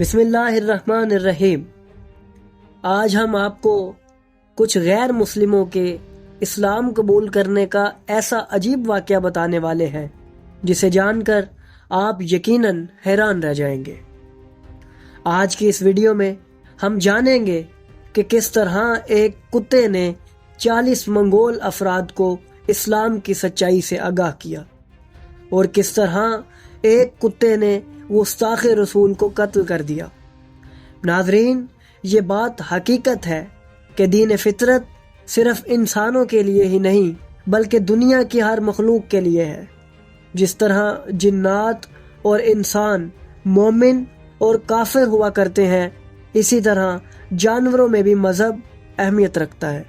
بسم اللہ الرحمن الرحیم۔ آج ہم آپ کو کچھ غیر مسلموں کے اسلام قبول کرنے کا ایسا عجیب واقعہ بتانے والے ہیں جسے جان کر آپ یقیناً حیران رہ جائیں گے۔ آج کی اس ویڈیو میں ہم جانیں گے کہ کس طرح ایک کتے نے 40 منگول افراد کو اسلام کی سچائی سے آگاہ کیا اور کس طرح ایک کتے نے گستاخ رسول کو قتل کر دیا۔ ناظرین، یہ بات حقیقت ہے کہ دین فطرت صرف انسانوں کے لیے ہی نہیں بلکہ دنیا کی ہر مخلوق کے لیے ہے۔ جس طرح جنات اور انسان مومن اور کافر ہوا کرتے ہیں، اسی طرح جانوروں میں بھی مذہب اہمیت رکھتا ہے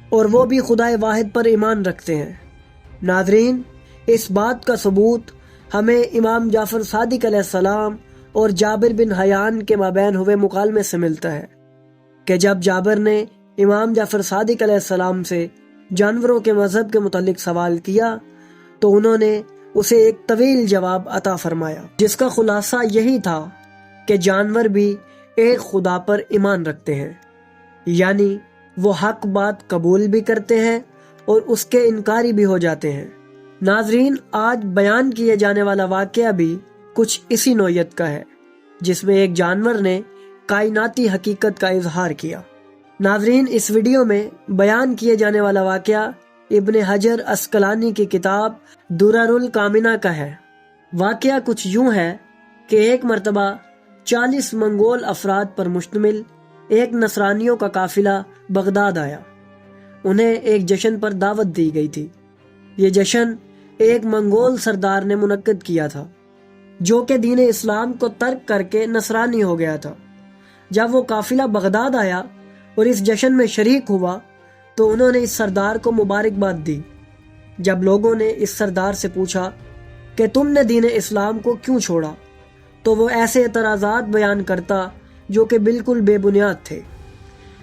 اور وہ بھی خدائے واحد پر ایمان رکھتے ہیں۔ ناظرین، اس بات کا ثبوت ہمیں امام جعفر صادق علیہ السلام اور جابر بن حیان کے مابین ہوئے مکالمے سے ملتا ہے کہ جب جابر نے امام جعفر صادق علیہ السلام سے جانوروں کے مذہب کے متعلق سوال کیا تو انہوں نے اسے ایک طویل جواب عطا فرمایا، جس کا خلاصہ یہی تھا کہ جانور بھی ایک خدا پر ایمان رکھتے ہیں، یعنی وہ حق بات قبول بھی کرتے ہیں اور اس کے انکاری بھی ہو جاتے ہیں۔ ناظرین، آج بیان کیے جانے والا واقعہ بھی کچھ اسی نوعیت کا ہے، جس میں ایک جانور نے کائناتی حقیقت کا اظہار کیا۔ ناظرین، اس ویڈیو میں بیان کیے جانے والا واقعہ ابن حجر عسقلانی کی کتاب درر الکامنہ کا ہے۔ واقعہ کچھ یوں ہے کہ ایک مرتبہ 40 منگول افراد پر مشتمل ایک نصرانیوں کا قافلہ بغداد آیا۔ انہیں ایک جشن پر دعوت دی گئی تھی۔ یہ جشن ایک منگول سردار نے منعقد کیا تھا جو کہ دین اسلام کو ترک کر کے نصرانی ہو گیا تھا۔ جب وہ قافلہ بغداد آیا اور اس جشن میں شریک ہوا تو انہوں نے اس سردار کو مبارکباد دی۔ جب لوگوں نے اس سردار سے پوچھا کہ تم نے دین اسلام کو کیوں چھوڑا تو وہ ایسے اعتراضات بیان کرتا جو کہ بالکل بے بنیاد تھے،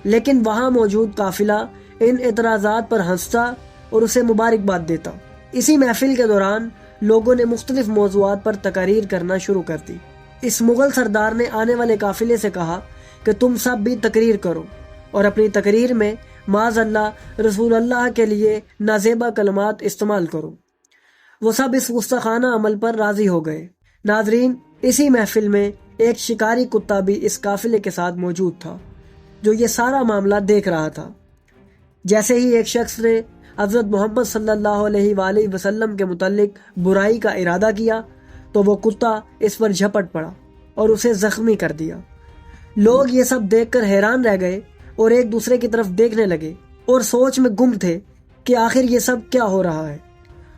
لیکن وہاں موجود قافلہ ان اعتراضات پر ہنستا اور اسے مبارکباد دیتا۔ اسی محفل کے دوران لوگوں نے مختلف موضوعات پر تقاریر کرنا شروع کر دی۔ اس مغل سردار نے آنے والے قافلے سے کہا کہ تم سب بھی تقریر کرو اور اپنی تقریر میں معاذ اللہ رسول اللہ کے لیے نازیبا کلمات استعمال کرو۔ وہ سب اس گستاخانہ عمل پر راضی ہو گئے۔ ناظرین، اسی محفل میں ایک شکاری کتا بھی اس قافلے کے ساتھ موجود تھا جو یہ سارا معاملہ دیکھ رہا تھا۔ جیسے ہی ایک شخص نے حضرت محمد صلی اللہ علیہ وآلہ وسلم کے متعلق برائی کا ارادہ کیا تو وہ کتا اس پر جھپٹ پڑا اور اسے زخمی کر دیا۔ لوگ یہ سب دیکھ کر حیران رہ گئے اور ایک دوسرے کی طرف دیکھنے لگے اور سوچ میں گم تھے کہ آخر یہ سب کیا ہو رہا ہے۔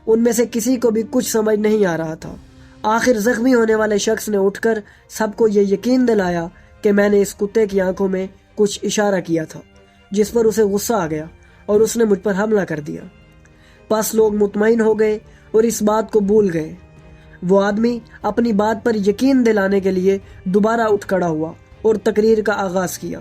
ان میں سے کسی کو بھی کچھ سمجھ نہیں آ رہا تھا۔ آخر زخمی ہونے والے شخص نے اٹھ کر سب کو یہ یقین دلایا کہ میں نے اس کتے کی آنکھوں میں کچھ اشارہ کیا تھا، جس پر اسے غصہ آ گیا اور اس نے مجھ پر حملہ کر دیا۔ پس لوگ مطمئن ہو گئے اور اس بات کو بھول گئے۔ وہ آدمی اپنی بات پر یقین دلانے کے لیے دوبارہ اٹھ کھڑا ہوا اور تقریر کا آغاز کیا۔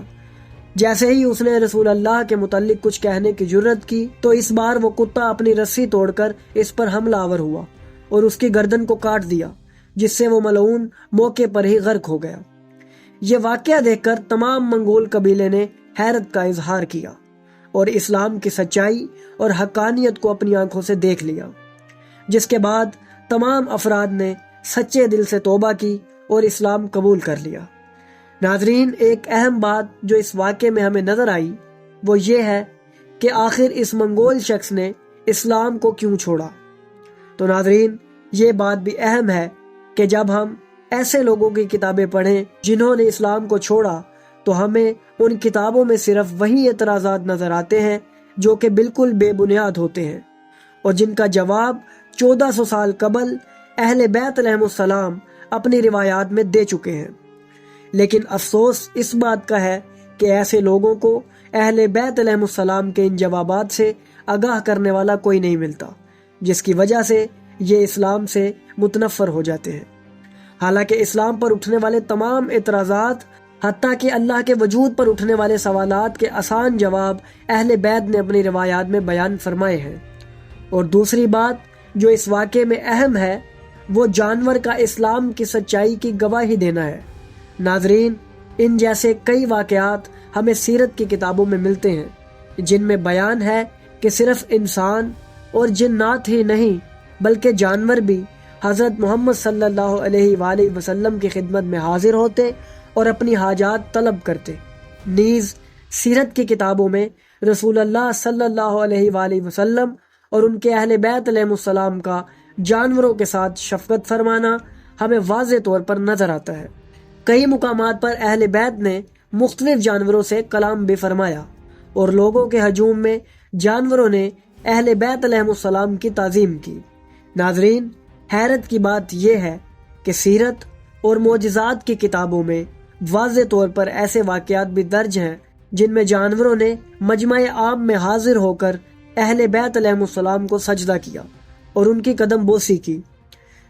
جیسے ہی اس نے رسول اللہ کے متعلق کچھ کہنے کی جرت کی تو اس بار وہ کتا اپنی رسی توڑ کر اس پر حملہ آور ہوا اور اس کی گردن کو کاٹ دیا، جس سے وہ ملعون موقع پر ہی غرق ہو گیا۔ یہ واقعہ دیکھ کر تمام منگول قبیلے نے حیرت کا اظہار کیا اور اسلام کی سچائی اور حقانیت کو اپنی آنکھوں سے دیکھ لیا، جس کے بعد تمام افراد نے سچے دل سے توبہ کی اور اسلام قبول کر لیا۔ ناظرین، ایک اہم بات جو اس واقعے میں ہمیں نظر آئی وہ یہ ہے کہ آخر اس منگول شخص نے اسلام کو کیوں چھوڑا۔ تو ناظرین، یہ بات بھی اہم ہے کہ جب ہم ایسے لوگوں کی کتابیں پڑھیں جنہوں نے اسلام کو چھوڑا تو ہمیں ان کتابوں میں صرف وہی اعتراضات نظر آتے ہیں جو کہ بالکل بے بنیاد ہوتے ہیں اور جن کا جواب 1400 سال قبل اہل بیت علیہم السلام اپنی روایات میں دے چکے ہیں۔ لیکن افسوس اس بات کا ہے کہ ایسے لوگوں کو اہل بیت علیہم السلام کے ان جوابات سے آگاہ کرنے والا کوئی نہیں ملتا، جس کی وجہ سے یہ اسلام سے متنفر ہو جاتے ہیں۔ حالانکہ اسلام پر اٹھنے والے تمام اعتراضات، حتیٰ کہ اللہ کے وجود پر اٹھنے والے سوالات کے آسان جواب اہل بیت نے اپنی روایات میں بیان فرمائے ہیں۔ اور دوسری بات جو اس واقعے میں اہم ہے وہ جانور کا اسلام کی سچائی کی گواہی دینا ہے۔ ناظرین، ان جیسے کئی واقعات ہمیں سیرت کی کتابوں میں ملتے ہیں جن میں بیان ہے کہ صرف انسان اور جنات ہی نہیں بلکہ جانور بھی حضرت محمد صلی اللہ علیہ وآلہ وسلم کی خدمت میں حاضر ہوتے اور اپنی حاجات طلب کرتے۔ نیز سیرت کی کتابوں میں رسول اللہ صلی اللہ علیہ وآلہ وسلم اور ان کے اہل بیت علیہ السلام کا جانوروں کے ساتھ شفقت فرمانا ہمیں واضح طور پر نظر آتا ہے۔ کئی مقامات پر اہل بیت نے مختلف جانوروں سے کلام بھی فرمایا اور لوگوں کے ہجوم میں جانوروں نے اہل بیت علیہ السلام کی تعظیم کی۔ ناظرین، حیرت کی بات یہ ہے کہ سیرت اور معجزات کی کتابوں میں واضح طور پر ایسے واقعات بھی درج ہیں جن میں جانوروں نے مجمع عام میں حاضر ہو کر اہل بیت علیہ السلام کو سجدہ کیا اور ان کی قدم بوسی کی۔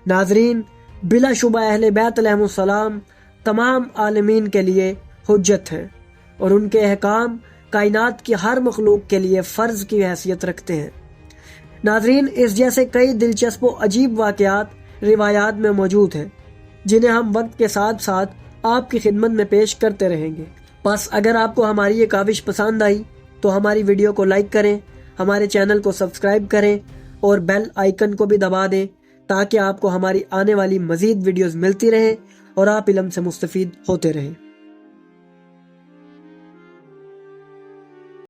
ناظرین، بلا شبہ اہل بیت علیہ السلام تمام عالمین کے لیے حجت ہیں اور ان کے احکام کائنات کی ہر مخلوق کے لیے فرض کی حیثیت رکھتے ہیں۔ ناظرین، اس جیسے کئی دلچسپ و عجیب واقعات روایات میں موجود ہیں جنہیں ہم وقت کے ساتھ ساتھ آپ کی خدمت میں پیش کرتے رہیں گے۔ بس اگر آپ کو ہماری یہ کاوش پسند آئی تو ہماری ویڈیو کو لائک کریں، ہمارے چینل کو سبسکرائب کریں اور بیل آئیکن کو بھی دبا دیں تاکہ آپ کو ہماری آنے والی مزید ویڈیوز ملتی رہیں اور آپ علم سے مستفید ہوتے رہیں۔